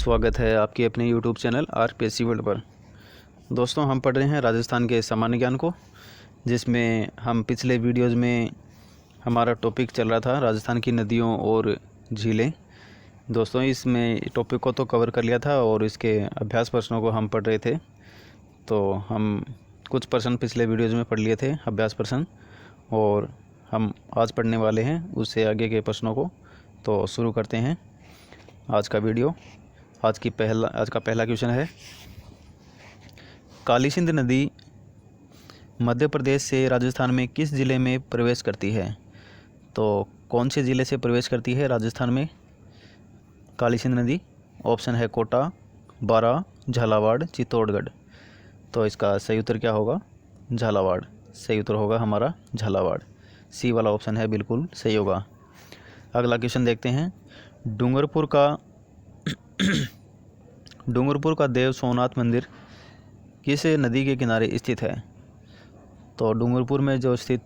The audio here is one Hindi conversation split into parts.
स्वागत है आपके अपने YouTube चैनल RPSC वर्ल्ड पर। दोस्तों, हम पढ़ रहे हैं राजस्थान के सामान्य ज्ञान को, जिसमें हम पिछले वीडियोज़ में हमारा टॉपिक चल रहा था राजस्थान की नदियों और झीलें। दोस्तों, इसमें टॉपिक को तो कवर कर लिया था और इसके अभ्यास प्रश्नों को हम पढ़ रहे थे। तो हम कुछ प्रश्न पिछले वीडियोज़ में पढ़ लिए थे, अभ्यास प्रश्न, और हम आज पढ़ने वाले हैं उससे आगे के प्रश्नों को। तो शुरू करते हैं आज का वीडियो। आज का पहला क्वेश्चन है, काली सिंध नदी मध्य प्रदेश से राजस्थान में किस ज़िले में प्रवेश करती है? तो कौन से ज़िले से प्रवेश करती है राजस्थान में काली सिंध नदी? ऑप्शन है कोटा, बारा, झालावाड़, चित्तौड़गढ़। तो इसका सही उत्तर क्या होगा? झालावाड़। सही उत्तर होगा हमारा झालावाड़। सी वाला ऑप्शन है बिल्कुल सही होगा। अगला क्वेश्चन देखते हैं, डूंगरपुर का देव सोमनाथ मंदिर किस नदी के किनारे स्थित है? तो डूंगरपुर में जो स्थित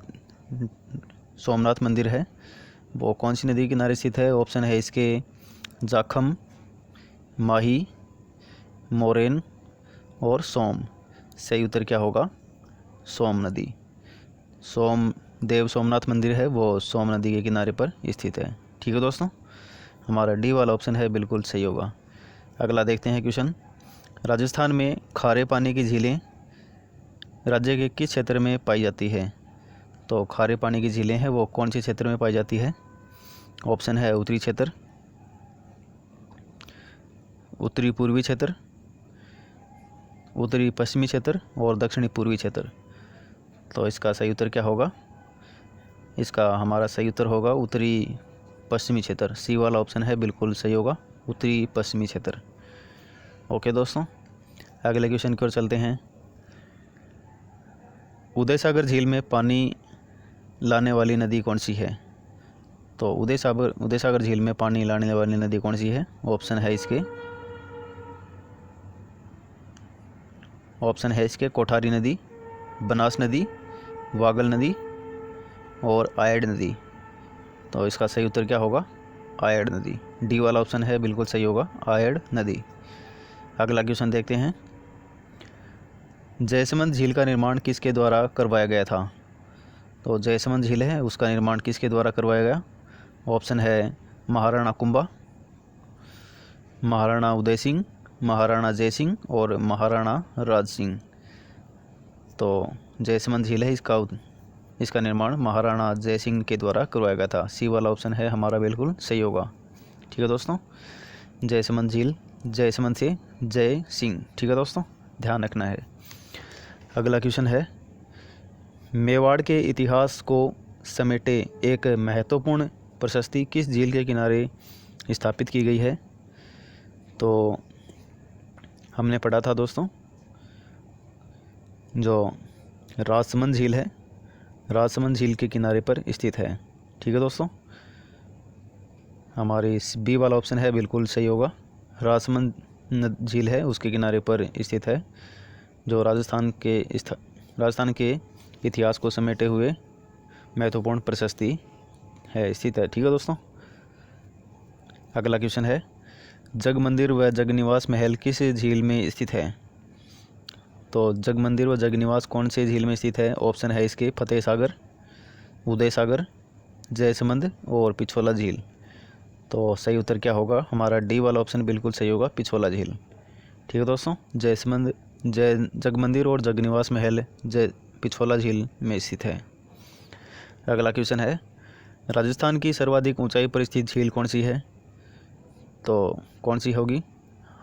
सोमनाथ मंदिर है वो कौन सी नदी के किनारे स्थित है? ऑप्शन है इसके जाखम, माही, मोरेन और सोम। सही उत्तर क्या होगा? सोम नदी। देव सोमनाथ मंदिर है वो सोम नदी के किनारे पर स्थित है। ठीक है दोस्तों, हमारा डी वाला ऑप्शन है बिल्कुल सही होगा। अगला देखते हैं क्वेश्चन, राजस्थान में खारे पानी की झीलें राज्य के किस क्षेत्र में पाई जाती है? तो खारे पानी की झीलें हैं वो कौन से क्षेत्र में पाई जाती है? ऑप्शन है उत्तरी क्षेत्र, उत्तरी पूर्वी क्षेत्र, उत्तरी पश्चिमी क्षेत्र और दक्षिणी पूर्वी क्षेत्र। तो इसका सही उत्तर क्या होगा? इसका हमारा सही उत्तर होगा उत्तरी पश्चिमी क्षेत्र। सी वाला ऑप्शन है बिल्कुल सही होगा, उत्तरी पश्चिमी क्षेत्र। ओके दोस्तों, अगले क्वेश्चन की ओर चलते हैं। उदय सागर झील में पानी लाने वाली नदी कौन सी है? तो उदय सागर झील में पानी लाने वाली नदी कौन सी है? ऑप्शन है इसके कोठारी नदी, बनास नदी, वागल नदी और आयड नदी। तो इसका सही उत्तर क्या होगा? आयड नदी। डी वाला ऑप्शन है बिल्कुल सही होगा, आयड नदी। अगला क्वेश्चन देखते हैं, जयसमंद झील का निर्माण किसके द्वारा करवाया गया था? तो जयसमंद झील है उसका निर्माण किसके द्वारा करवाया गया? ऑप्शन है महाराणा कुंभा, महाराणा उदय सिंह, महाराणा जय सिंह और महाराणा राज सिंह। तो जयसमंद झील है इसका निर्माण महाराणा जय सिंह के द्वारा करवाया गया था। सी वाला ऑप्शन है हमारा बिल्कुल सही होगा। ठीक है दोस्तों, जयसमंद झील जयसमंद से जय सिंह। ठीक है दोस्तों, ध्यान रखना है। अगला क्वेश्चन है, मेवाड़ के इतिहास को समेटे एक महत्वपूर्ण प्रशस्ति किस झील के किनारे स्थापित की गई है? तो हमने पढ़ा था दोस्तों, जो राजसमंद झील है राजसमंद झील के किनारे पर स्थित है। ठीक है दोस्तों, हमारी बी वाला ऑप्शन है बिल्कुल सही होगा। राजसमंद झील है उसके किनारे पर स्थित है, जो राजस्थान के इतिहास को समेटे हुए महत्वपूर्ण प्रशस्ति है स्थित है। ठीक है दोस्तों, अगला क्वेश्चन है, जगमंदिर व जगनिवास महल किस झील में स्थित है? तो जगमंदिर व जगनिवास कौन से झील में स्थित है? ऑप्शन है इसके फतेह सागर, उदय सागर, जयसमंद और पिछोला झील। तो सही उत्तर क्या होगा? हमारा डी वाला ऑप्शन बिल्कुल सही होगा, पिछोला झील। ठीक है दोस्तों, जगमंदिर और जगनिवास महल पिछोला झील में स्थित है। अगला क्वेश्चन है, राजस्थान की सर्वाधिक ऊंचाई पर स्थित झील कौन सी है? तो कौन सी होगी?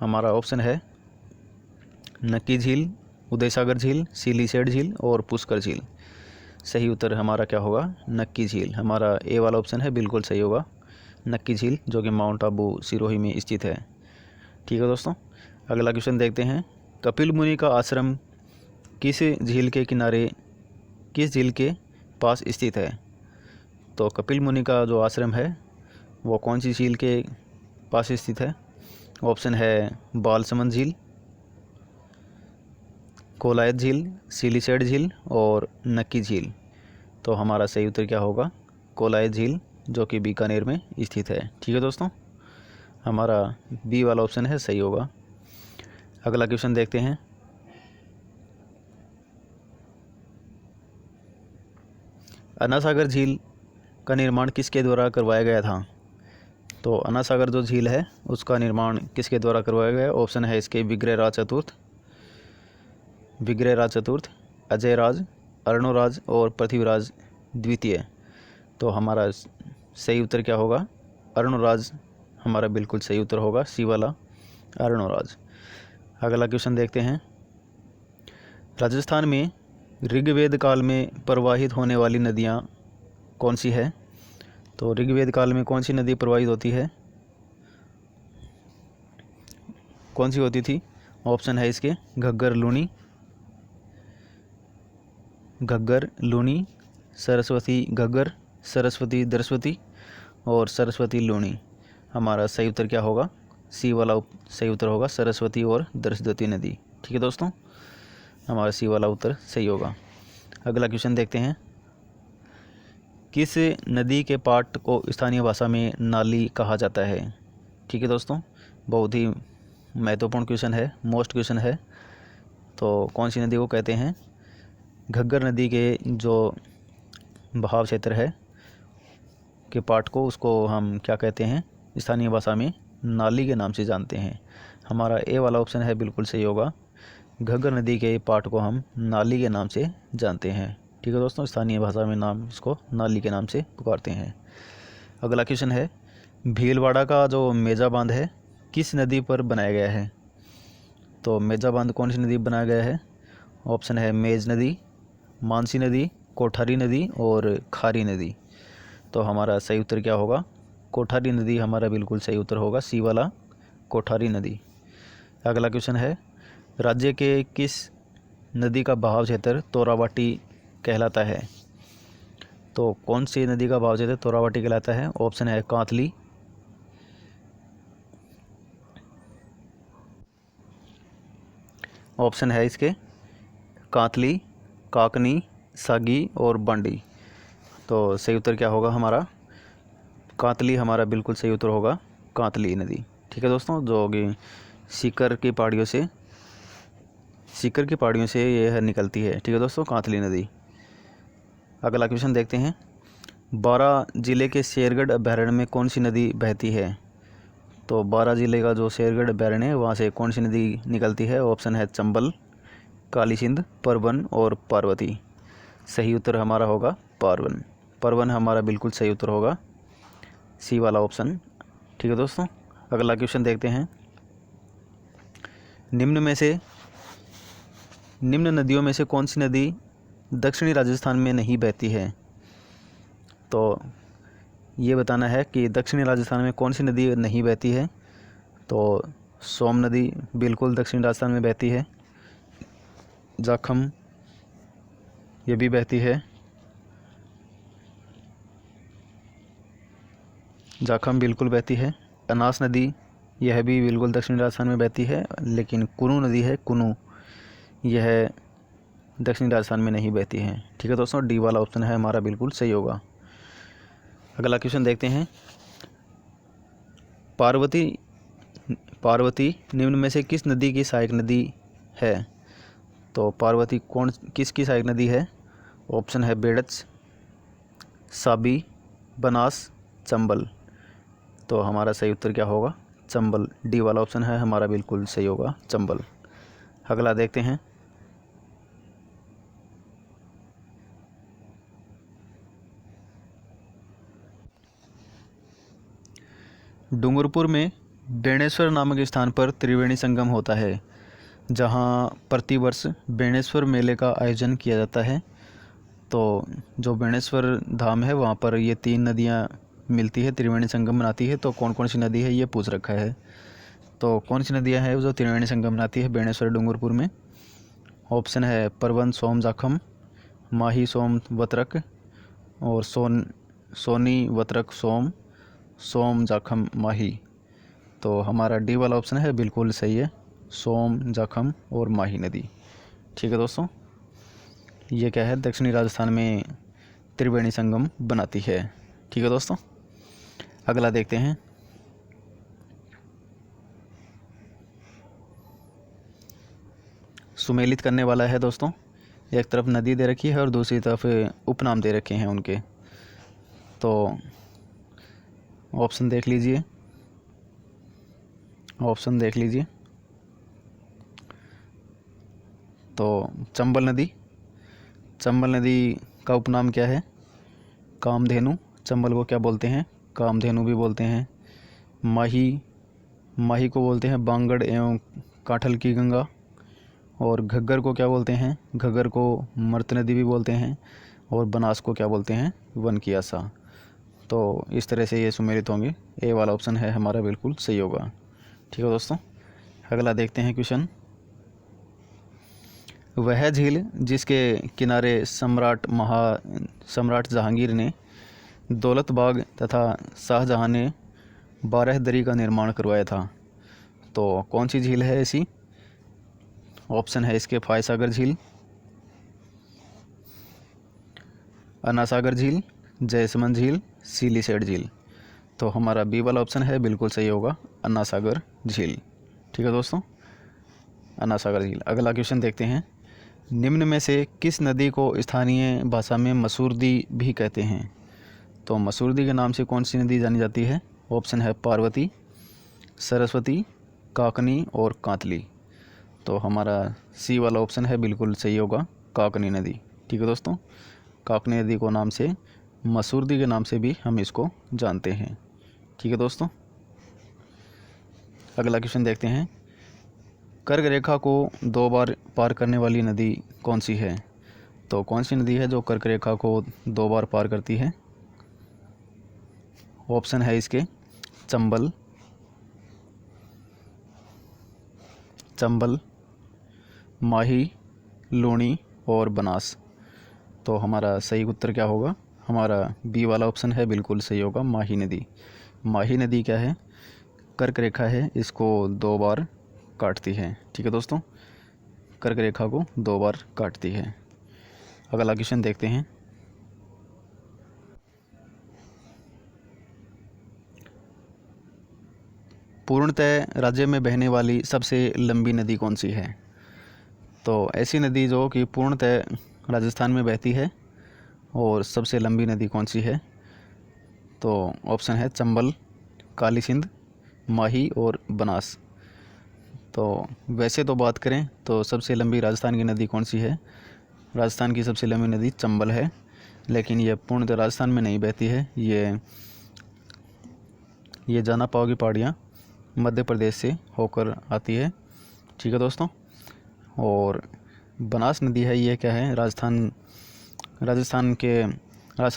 हमारा ऑप्शन है नक्की झील, उदय सागर झील, सीलीसेट झील और पुष्कर झील। सही उत्तर हमारा क्या होगा? नक्की झील। हमारा ए वाला ऑप्शन है बिल्कुल सही होगा, नक्की झील, जो कि माउंट आबू सिरोही में स्थित है। ठीक है दोस्तों, अगला क्वेश्चन देखते हैं, कपिल मुनि का आश्रम किस झील के पास स्थित है? तो कपिल मुनि का जो आश्रम है वो कौन सी झील के पास स्थित है? ऑप्शन है बालसमंद झील, कोलायत झील, सीलीसेट झील और नक्की झील। तो हमारा सही उत्तर क्या होगा? कोलायत झील, जो कि बीकानेर में स्थित है। ठीक है दोस्तों, हमारा बी वाला ऑप्शन है सही होगा। अगला क्वेश्चन देखते हैं। अन्ना सागर झील का निर्माण किसके द्वारा करवाया गया था? तो अन्ना सागर जो झील है उसका निर्माण किसके द्वारा करवाया गया? ऑप्शन है इसके विग्रहराज चतुर्थ, अजय राज, अर्णोराज और पृथ्वीराज द्वितीय। तो हमारा सही उत्तर क्या होगा? अर्णोराज हमारा बिल्कुल सही उत्तर होगा, सी वाला अर्णोराज। अगला क्वेश्चन देखते हैं। राजस्थान में ऋग्वेद काल में प्रवाहित होने वाली नदियाँ कौन सी है? तो ऋग्वेद काल में कौन सी नदी प्रवाहित होती है, कौन सी होती थी? ऑप्शन है इसके घग्गर लूनी, सरस्वती घग्गर, सरस्वती दरस्वती और सरस्वती लूनी। हमारा सही उत्तर क्या होगा? सी वाला सही उत्तर होगा, सरस्वती और दरस्वती नदी। ठीक है दोस्तों, हमारा सी वाला उत्तर सही होगा। अगला क्वेश्चन देखते हैं। किस नदी के पाट को स्थानीय भाषा में नाली कहा जाता है? ठीक है दोस्तों, बहुत ही महत्वपूर्ण क्वेश्चन है, मोस्ट क्वेश्चन है। तो कौन सी नदी को कहते हैं? घग्गर नदी के जो बहाव क्षेत्र है के पाट को, उसको हम क्या कहते हैं? स्थानीय भाषा में नाली के नाम से जानते हैं। हमारा ए वाला ऑप्शन है बिल्कुल सही होगा, घग्गर नदी के पाट को हम नाली के नाम से जानते हैं। ठीक है दोस्तों, स्थानीय भाषा में नाम इसको नाली के नाम से पुकारते हैं। अगला क्वेश्चन है। भीलवाड़ा का जो मेजा बांध है किस नदी पर बनाया गया है? तो मेजा बांध कौन सी नदी पर बनाया गया है? ऑप्शन है मेज नदी, मानसी नदी, कोठारी नदी और खारी नदी। तो हमारा सही उत्तर क्या होगा? कोठारी नदी हमारा बिल्कुल सही उत्तर होगा, सी वाला कोठारी नदी। अगला क्वेश्चन है। राज्य के किस नदी का बहाव क्षेत्र तोरावाटी कहलाता है? तो कौन सी नदी का बहाव क्षेत्र तोरावाटी कहलाता है? ऑप्शन है कांतली, ऑप्शन है इसके कांतली, काकनी, सागी और बांडी। तो सही उत्तर क्या होगा हमारा? कांतली हमारा बिल्कुल सही उत्तर होगा, कांतली नदी। ठीक है दोस्तों, जो कि सीकर की पहाड़ियों से यह निकलती है। ठीक है दोस्तों, कांतली नदी। अगला क्वेश्चन देखते हैं। बारां जिले के शेरगढ़ अभयारण्य में कौन सी नदी बहती है? तो बारां जिले का जो शेरगढ़ अभयारण्य है वहाँ से कौन सी नदी निकलती है? ऑप्शन है चंबल, काली सिंध, परवन और पार्वती। सही उत्तर हमारा होगा परवन हमारा बिल्कुल सही उत्तर होगा, सी वाला ऑप्शन। ठीक है दोस्तों, अगला क्वेश्चन देखते हैं। निम्न नदियों में से कौन सी नदी दक्षिणी राजस्थान में नहीं बहती है? तो ये बताना है कि दक्षिणी राजस्थान में कौन सी नदी नहीं बहती है। तो सोम नदी बिल्कुल दक्षिणी राजस्थान में बहती है, जाखम ये भी बहती है, जाखम बिल्कुल बहती है। अनास नदी यह भी बिल्कुल दक्षिणी राजस्थान में बहती है, लेकिन कुनू नदी है, कुनू यह दक्षिणी राजस्थान में नहीं बहती है। ठीक है दोस्तों, डी वाला ऑप्शन है हमारा बिल्कुल सही होगा। अगला क्वेश्चन देखते हैं। पार्वती निम्न में से किस नदी की सहायक नदी है? तो पार्वती किसकी सहायक नदी है? ऑप्शन है बेड़च, साबी, बनास, चंबल। तो हमारा सही उत्तर क्या होगा? चंबल, डी वाला ऑप्शन है हमारा बिल्कुल सही होगा, चंबल। अगला देखते हैं। डूंगरपुर में बेणेश्वर नामक स्थान पर त्रिवेणी संगम होता है, जहां प्रतिवर्ष बेणेश्वर मेले का आयोजन किया जाता है। तो जो बेणेश्वर धाम है वहां पर ये 3 नदियां मिलती है, त्रिवेणी संगम बनाती है। तो कौन कौन सी नदी है ये पूछ रखा है। तो कौन सी नदियां हैं जो त्रिवेणी संगम बनाती है बेणेश्वर डूंगरपुर में? ऑप्शन है परवन सोम जाखम, माही सोम वत्रक और सोनी वत्रक सोम जाखम माही। तो हमारा डी वाला ऑप्शन है बिल्कुल सही है, सोम जाखम और माही नदी। ठीक है दोस्तों, ये क्या है? दक्षिणी राजस्थान में त्रिवेणी संगम बनाती है। ठीक है दोस्तों, अगला देखते हैं। सुमेलित करने वाला है दोस्तों। एक तरफ नदी दे रखी है और दूसरी तरफ उपनाम दे रखे हैं उनके। तो ऑप्शन देख लीजिए, ऑप्शन देख लीजिए। तो चंबल नदी, चंबल नदी का उपनाम क्या है? कामधेनु। चंबल को क्या बोलते हैं? कामधेनु भी बोलते हैं। माही, माही को बोलते हैं बांगड़ एवं काठल की गंगा। और घग्गर को क्या बोलते हैं? घग्गर को मर्त नदी भी बोलते हैं। और बनास को क्या बोलते हैं? वन की आशा। तो इस तरह से ये सुमेलित होंगे। ए वाला ऑप्शन है हमारा बिल्कुल सही होगा। ठीक है दोस्तों, अगला देखते हैं क्वेश्चन। वह झील जिसके किनारे सम्राट जहांगीर ने दौलत बाग तथा शाहजहां ने 12 दरी का निर्माण करवाया था, तो कौन सी झील है ऐसी? ऑप्शन है इसके फायसागर झील, अन्नासागर झील, जयसमंद झील, सीलीसेट झील। तो हमारा बी वाला ऑप्शन है बिल्कुल सही होगा, अन्नासागर झील। ठीक है दोस्तों, अन्नासागर झील। अगला क्वेश्चन देखते हैं। निम्न में से किस नदी को स्थानीय भाषा में मसूरदी भी कहते हैं? तो मसूरदी के नाम से कौन सी नदी जानी जाती है? ऑप्शन है पार्वती, सरस्वती, काकनी और कांतली। तो हमारा सी वाला ऑप्शन है बिल्कुल सही होगा, काकनी नदी। ठीक है दोस्तों, काकनी नदी को नाम से, मसूरदी के नाम से भी हम इसको जानते हैं। ठीक है दोस्तों, अगला क्वेश्चन देखते हैं। कर्क रेखा को 2 बार पार करने वाली नदी कौन सी है? तो कौन सी नदी है जो कर्क रेखा को 2 बार पार करती है? ऑप्शन है इसके चंबल, चंबल, माही, लूणी और बनास। तो हमारा सही उत्तर क्या होगा? हमारा बी वाला ऑप्शन है बिल्कुल सही होगा, माही नदी। माही नदी क्या है? कर्क रेखा है, इसको 2 बार काटती है। ठीक है दोस्तों, कर्क रेखा को 2 बार काटती है। अगला क्वेश्चन देखते हैं। पूर्णतः राज्य में बहने वाली सबसे लंबी नदी कौन सी है? तो ऐसी नदी जो कि पूर्णतः राजस्थान में बहती है और सबसे लंबी नदी कौन सी है? तो ऑप्शन है चंबल, काली सिंध, माही और बनास। तो वैसे तो बात करें तो सबसे लंबी राजस्थान की नदी कौन सी है? राजस्थान की सबसे लंबी नदी चंबल है, लेकिन ये पूर्णतः राजस्थान में नहीं बहती है। ये जाना पाओगी पहाड़ियाँ मध्य प्रदेश से होकर आती है। ठीक है दोस्तों, और बनास नदी है, ये क्या है? राजस्थान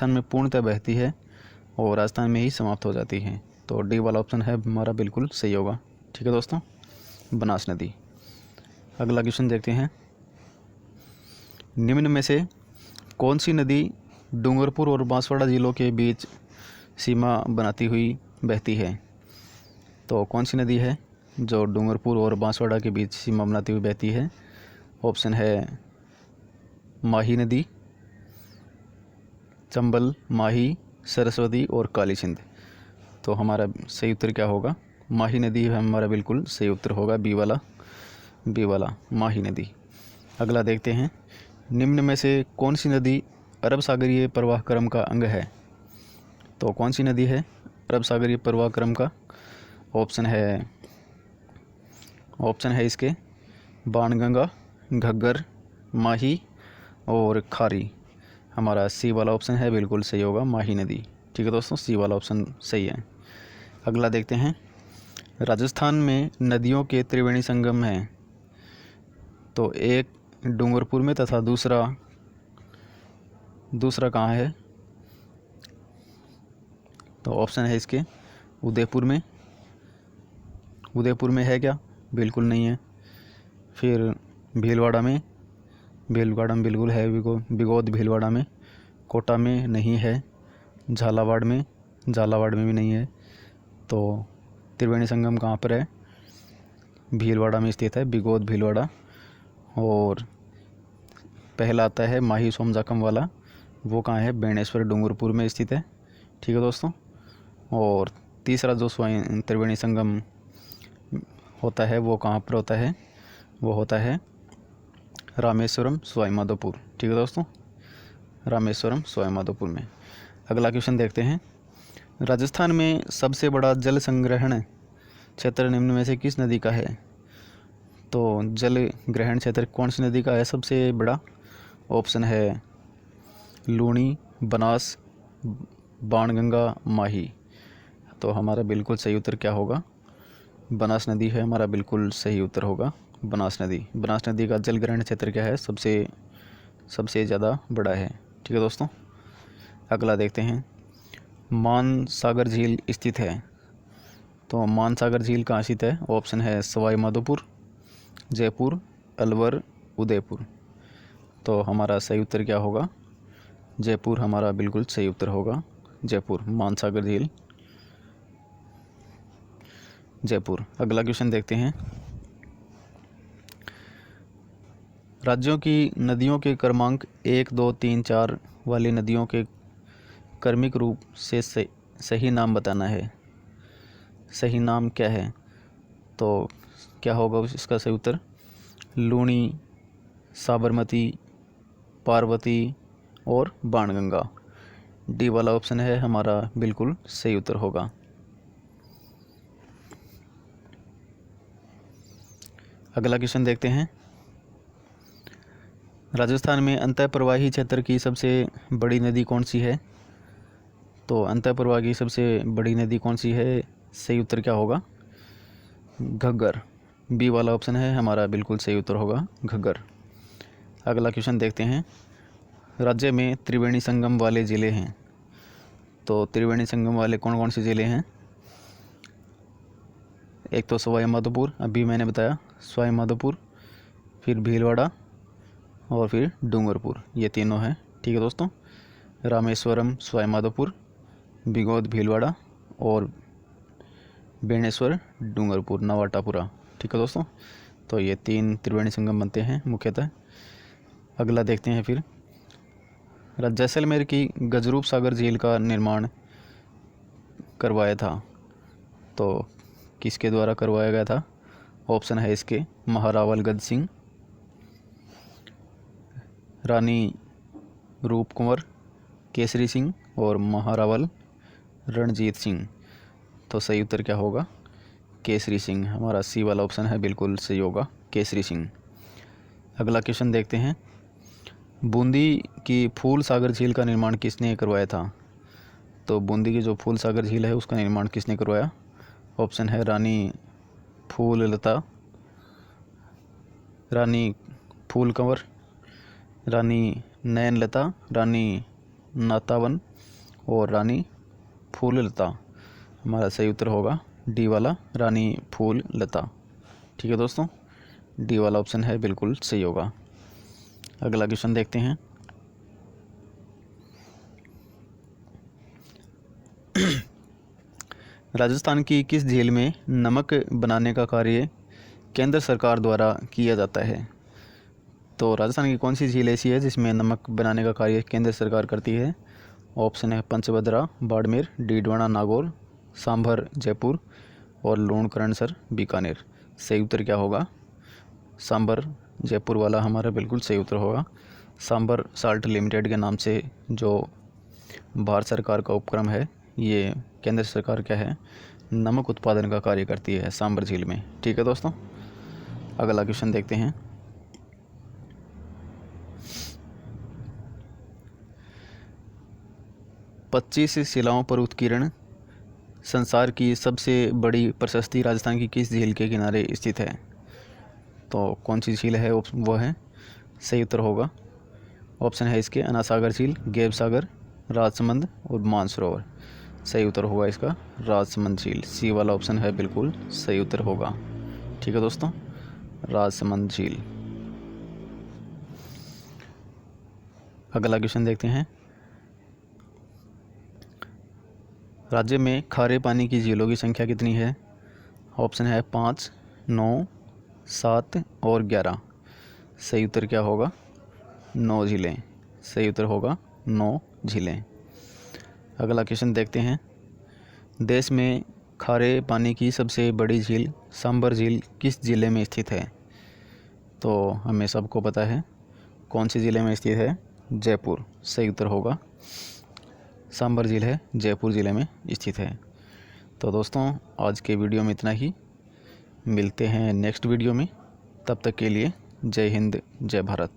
में पूर्णतः बहती है और राजस्थान में ही समाप्त हो जाती है। तो डी वाला ऑप्शन है हमारा बिल्कुल सही होगा। ठीक है दोस्तों, बनास नदी। अगला क्वेश्चन देखते हैं। निम्न में से कौन सी नदी डूंगरपुर और बांसवाड़ा जिलों के बीच सीमा बनाती हुई बहती है? तो कौन सी नदी है जो डूंगरपुर और बांसवाड़ा के बीच सीमा बनाती हुई बहती है? ऑप्शन है माही नदी, चंबल, माही, सरस्वती और काली सिंध। तो हमारा सही उत्तर क्या होगा? माही नदी हमारा बिल्कुल सही उत्तर होगा, बी वाला माही नदी। अगला देखते हैं। निम्न में से कौन सी नदी अरब सागरीय प्रवाह क्रम का अंग है? तो कौन सी नदी है अरब सागरीय प्रवाह क्रम का? ऑप्शन है इसके बाणगंगा, घग्गर, माही और खारी। हमारा सी वाला ऑप्शन है बिल्कुल सही होगा, माही नदी। ठीक है दोस्तों, सी वाला ऑप्शन सही है। अगला देखते हैं। राजस्थान में नदियों के त्रिवेणी संगम हैं, तो एक डूंगरपुर में तथा दूसरा कहाँ है? तो ऑप्शन है इसके उदयपुर में। उदयपुर में है क्या? बिल्कुल नहीं है। फिर भीलवाड़ा में बिल्कुल है, बिगोद भीलवाड़ा में। कोटा में नहीं है। झालावाड़ में भी नहीं है। तो त्रिवेणी संगम कहाँ पर है? भीलवाड़ा में स्थित है, बिगोद भीलवाड़ा। और पहला आता है माही सोमजाकम वाला, वो कहाँ है? बेणेश्वर डूंगरपुर में स्थित है। ठीक है दोस्तों, और तीसरा जो त्रिवेणी संगम होता है वो कहाँ पर होता है? वो होता है रामेश्वरम सवाई माधोपुर। ठीक है दोस्तों, रामेश्वरम सवाई माधोपुर में। अगला क्वेश्चन देखते हैं, राजस्थान में सबसे बड़ा जल संग्रहण क्षेत्र निम्न में से किस नदी का है? तो जल ग्रहण क्षेत्र कौन सी नदी का है सबसे बड़ा? ऑप्शन है लूणी, बनास, बाणगंगा, माही। तो हमारा बिल्कुल सही उत्तर क्या होगा? बनास नदी है हमारा बिल्कुल सही उत्तर होगा, बनास नदी। बनास नदी का जल ग्रहण क्षेत्र क्या है? सबसे ज़्यादा बड़ा है। ठीक है दोस्तों, अगला देखते हैं, मानसागर झील स्थित है। तो मानसागर झील कहाँ स्थित है? ऑप्शन है सवाई माधोपुर, जयपुर, अलवर, उदयपुर। तो हमारा सही उत्तर क्या होगा? जयपुर हमारा बिल्कुल सही उत्तर होगा, जयपुर। मानसागर झील जयपुर। अगला क्वेश्चन देखते हैं, राज्यों की नदियों के क्रमांक 1, 2, 3, 4 वाली नदियों के क्रमिक रूप से सही नाम बताना है। सही नाम क्या है? तो क्या होगा इसका सही उत्तर? लूणी, साबरमती, पार्वती और बाणगंगा। डी वाला ऑप्शन है हमारा बिल्कुल सही उत्तर होगा। अगला क्वेश्चन देखते हैं, राजस्थान में अंतःप्रवाही क्षेत्र की सबसे बड़ी नदी कौन सी है? तो अंतःप्रवाह की सबसे बड़ी नदी कौन सी है? सही उत्तर क्या होगा? घग्गर। बी वाला ऑप्शन है हमारा बिल्कुल सही उत्तर होगा, घग्गर। अगला क्वेश्चन देखते हैं, राज्य में त्रिवेणी संगम वाले ज़िले हैं। तो त्रिवेणी संगम वाले कौन कौन से ज़िले हैं? एक तो सवाई माधोपुर, अभी मैंने बताया सवाई माधोपुर, फिर भीलवाड़ा और फिर डूंगरपुर, ये तीनों हैं। ठीक है दोस्तों, रामेश्वरम सवाई माधोपुर, बिगोद भीलवाड़ा और बेणेश्वर डूंगरपुर नवाटापुरा। ठीक है दोस्तों, तो ये 3 त्रिवेणी संगम बनते हैं मुख्यतः। अगला देखते हैं फिर, जैसलमेर की गजरूप सागर झील का निर्माण करवाया था। तो किसके द्वारा करवाया गया था? ऑप्शन है इसके महारावल गद सिंह, रानी रूप कुंवर, केसरी सिंह और महारावल रणजीत सिंह। तो सही उत्तर क्या होगा? केसरी सिंह। हमारा सी वाला ऑप्शन है बिल्कुल सही होगा, केसरी सिंह। अगला क्वेश्चन देखते हैं, बूंदी की फूल सागर झील का निर्माण किसने करवाया था? तो बूंदी की जो फूल सागर झील है उसका निर्माण किसने करवाया? ऑप्शन है रानी फूललता, रानी फूल कंवर, रानी नयनलता, रानी नातावन और रानी फूललता। हमारा सही उत्तर होगा डी वाला, रानी फूललता। ठीक है दोस्तों, डी वाला ऑप्शन है बिल्कुल सही होगा। अगला क्वेश्चन देखते हैं, राजस्थान की किस झील में नमक बनाने का कार्य केंद्र सरकार द्वारा किया जाता है? तो राजस्थान की कौन सी झील ऐसी है जिसमें नमक बनाने का कार्य केंद्र सरकार करती है? ऑप्शन है पंचभद्रा बाड़मेर, डीडवाना नागौर, सांभर जयपुर और लूणकरणसर बीकानेर। सही उत्तर क्या होगा? सांभर जयपुर वाला हमारा बिल्कुल सही उत्तर होगा। सांभर साल्ट लिमिटेड के नाम से जो भारत सरकार का उपक्रम है, ये केंद्र सरकार क्या है, नमक उत्पादन का कार्य करती है सांभर झील में। ठीक है दोस्तों, अगला क्वेश्चन देखते हैं, पच्चीस शिलाओं पर उत्कीर्ण संसार की सबसे बड़ी प्रशस्ति राजस्थान की किस झील के किनारे स्थित है? तो कौन सी झील है वो है? सही उत्तर होगा, ऑप्शन है इसके अनासागर झील, गेब सागर, राजसमंद और मानसरोवर। सही उत्तर होगा इसका राजसमंद झील। सी वाला ऑप्शन है बिल्कुल सही उत्तर होगा। ठीक है दोस्तों, राजसमंद झील। अगला क्वेश्चन देखते हैं, राज्य में खारे पानी की झीलों की संख्या कितनी है? ऑप्शन है 5, 9, 7 और 11। सही उत्तर क्या होगा? 9 झीलें। सही उत्तर होगा 9 झीलें। अगला क्वेश्चन देखते हैं, देश में खारे पानी की सबसे बड़ी झील सांभर झील किस जिले में स्थित है? तो हमें सबको पता है कौन सी ज़िले में स्थित है, जयपुर। सही उत्तर होगा सांभर झील है, जयपुर ज़िले में स्थित है। तो दोस्तों आज के वीडियो में इतना ही, मिलते हैं नेक्स्ट वीडियो में। तब तक के लिए जय हिंद, जय भारत।